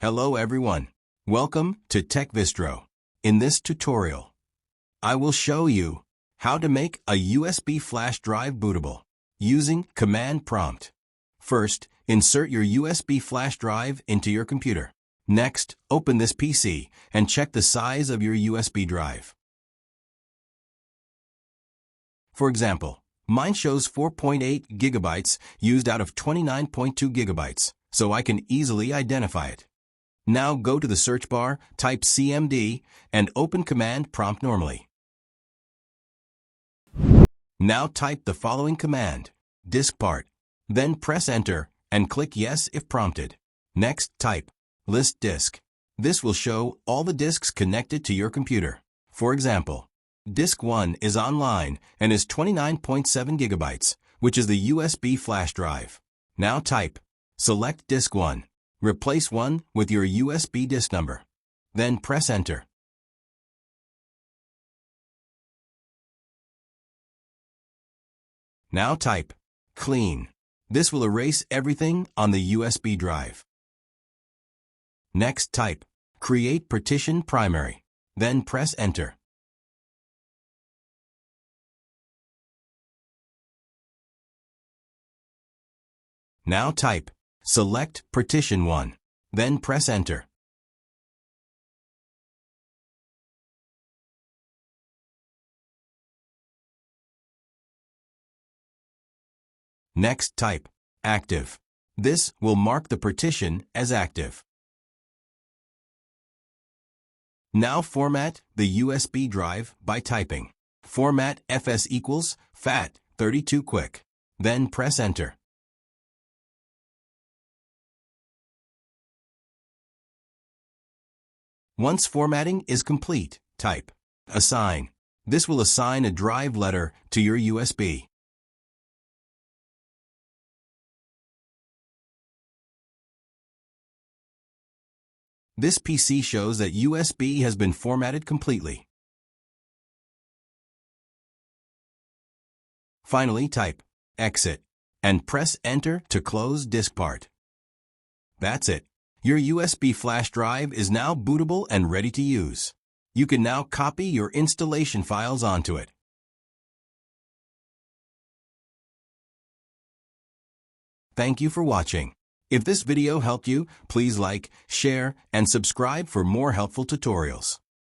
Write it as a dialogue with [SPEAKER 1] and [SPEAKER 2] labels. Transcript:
[SPEAKER 1] Hello everyone. Welcome to Tech Vistro. In this tutorial, I will show you how to make a USB flash drive bootable using command prompt. First, insert your USB flash drive into your computer. Next, open this PC and check the size of your USB drive. For example, mine shows 4.8 gigabytes used out of 29.2 gigabytes, so I can easily identify it. Now go to the search bar, type CMD, and open command prompt normally. Now type the following command, disk part. Then press enter and click yes if prompted. Next type list disk. This will show all the disks connected to your computer. For example, disk 1 is online and is 29.7 gigabytes, which is the USB flash drive. Now type select disk 1. Replace 1 with your USB disk number. Then press enter. Now type clean. This will erase everything on the USB drive. Next type create partition primary. Then press enter. Now type select partition 1. Then press enter. Next type active. This will mark the partition as active. Now format the USB drive by typing format fs equals FAT32 quick. Then press enter. Once formatting is complete, type assign. This will assign a drive letter to your USB. This PC shows that USB has been formatted completely. Finally, type exit and press enter to close disk part. That's it. Your USB flash drive is now bootable and ready to use. You can now copy your installation files onto it. Thank you for watching. If this video helped you, please like, share, and subscribe for more helpful tutorials.